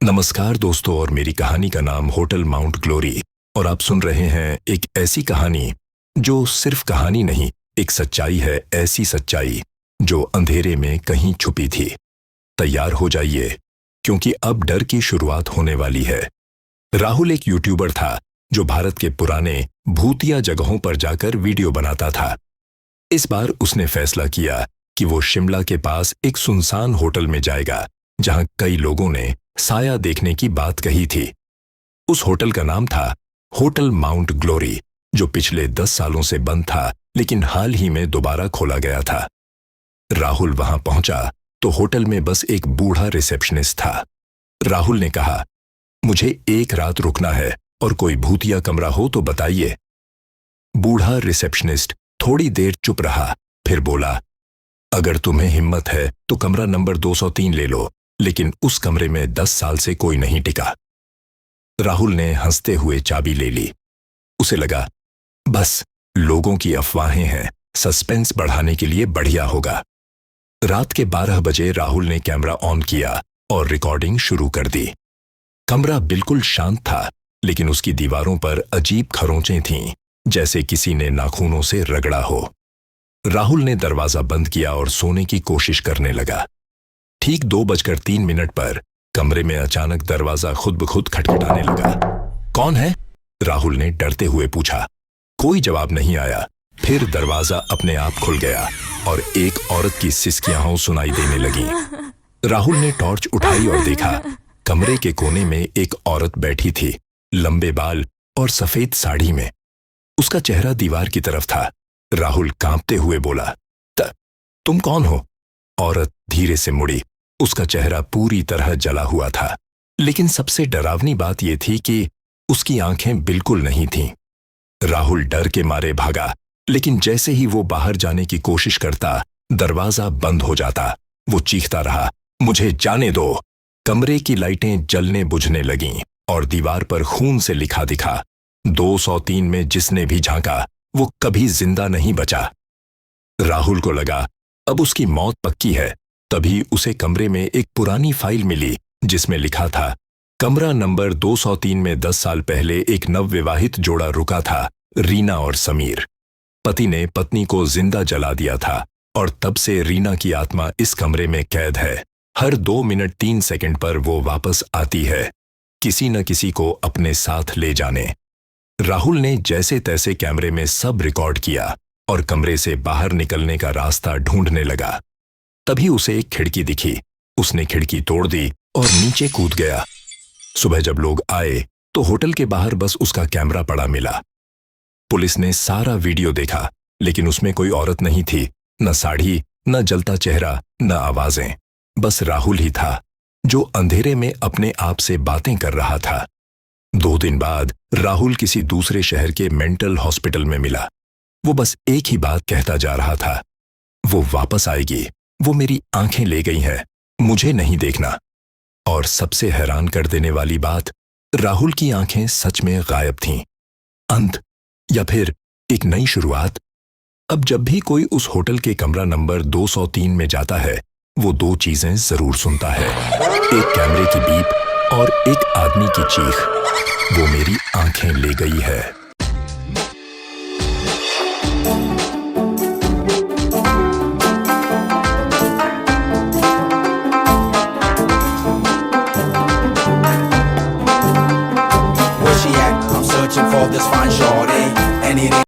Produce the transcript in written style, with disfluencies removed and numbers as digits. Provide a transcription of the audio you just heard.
नमस्कार दोस्तों, और मेरी कहानी का नाम होटल माउंट ग्लोरी। और आप सुन रहे हैं एक ऐसी कहानी जो सिर्फ कहानी नहीं, एक सच्चाई है। ऐसी सच्चाई जो अंधेरे में कहीं छुपी थी। तैयार हो जाइए, क्योंकि अब डर की शुरुआत होने वाली है। राहुल एक यूट्यूबर था जो भारत के पुराने भूतिया जगहों पर जाकर वीडियो बनाता था। इस बार उसने फैसला किया कि वो शिमला के पास एक सुनसान होटल में जाएगा, जहां कई लोगों ने साया देखने की बात कही थी। उस होटल का नाम था होटल माउंट ग्लोरी, जो पिछले 10 सालों से बंद था, लेकिन हाल ही में दोबारा खोला गया था। राहुल वहां पहुंचा तो होटल में बस एक बूढ़ा रिसेप्शनिस्ट था। राहुल ने कहा, मुझे एक रात रुकना है और कोई भूतिया कमरा हो तो बताइए। बूढ़ा रिसेप्शनिस्ट थोड़ी देर चुप रहा, फिर बोला, अगर तुम्हें हिम्मत है तो कमरा नंबर 203 ले लो, लेकिन उस कमरे में 10 साल से कोई नहीं टिका। राहुल ने हंसते हुए चाबी ले ली। उसे लगा, बस लोगों की अफवाहें हैं, सस्पेंस बढ़ाने के लिए बढ़िया होगा। रात के 12 बजे राहुल ने कैमरा ऑन किया और रिकॉर्डिंग शुरू कर दी। कमरा बिल्कुल शांत था, लेकिन उसकी दीवारों पर अजीब खरोंचें थीं, जैसे किसी ने नाखूनों से रगड़ा हो। राहुल ने दरवाजा बंद किया और सोने की कोशिश करने लगा। ठीक 2:03 पर कमरे में अचानक दरवाजा खुद ब खुद खटखटाने लगा। कौन है? राहुल ने डरते हुए पूछा। कोई जवाब नहीं आया। फिर दरवाजा अपने आप खुल गया और एक औरत की सिसकियां सुनाई देने लगीं। राहुल ने टॉर्च उठाई और देखा, कमरे के कोने में एक औरत बैठी थी, लंबे बाल और सफेद साड़ी में। उसका चेहरा दीवार की तरफ था। राहुल कांपते हुए बोला, तुम कौन हो? औरत धीरे से मुड़ी। उसका चेहरा पूरी तरह जला हुआ था, लेकिन सबसे डरावनी बात यह थी कि उसकी आंखें बिल्कुल नहीं थीं। राहुल डर के मारे भागा, लेकिन जैसे ही वो बाहर जाने की कोशिश करता, दरवाजा बंद हो जाता। वो चीखता रहा, मुझे जाने दो। कमरे की लाइटें जलने बुझने लगीं और दीवार पर खून से लिखा दिखा, 203 में जिसने भी झांका वो कभी जिंदा नहीं बचा। राहुल को लगा, अब उसकी मौत पक्की है। तभी उसे कमरे में एक पुरानी फाइल मिली, जिसमें लिखा था, कमरा नंबर 203 में 10 साल पहले एक नवविवाहित जोड़ा रुका था, रीना और समीर। पति ने पत्नी को जिंदा जला दिया था और तब से रीना की आत्मा इस कमरे में कैद है। हर 2 मिनट 3 सेकंड पर वो वापस आती है, किसी न किसी को अपने साथ ले जाने। राहुल ने जैसे तैसे कैमरे में सब रिकॉर्ड किया और कमरे से बाहर निकलने का रास्ता ढूंढने लगा। तभी उसे एक खिड़की दिखी। उसने खिड़की तोड़ दी और नीचे कूद गया। सुबह जब लोग आए तो होटल के बाहर बस उसका कैमरा पड़ा मिला। पुलिस ने सारा वीडियो देखा, लेकिन उसमें कोई औरत नहीं थी, न साड़ी, न जलता चेहरा, न आवाजें। बस राहुल ही था, जो अंधेरे में अपने आप से बातें कर रहा था। 2 दिन बाद राहुल किसी दूसरे शहर के मेंटल हॉस्पिटल में मिला। वो बस एक ही बात कहता जा रहा था, वो वापस आएगी, वो मेरी आंखें ले गई हैं, मुझे नहीं देखना। और सबसे हैरान कर देने वाली बात, राहुल की आंखें सच में गायब थीं। अंत या फिर एक नई शुरुआत। अब जब भी कोई उस होटल के कमरा नंबर 203 में जाता है, वो 2 चीजें जरूर सुनता है, एक कैमरे की बीप और एक आदमी की चीख। वो मेरी आंखें ले गई है। Where she at? I'm searching for this fine shorty. Anything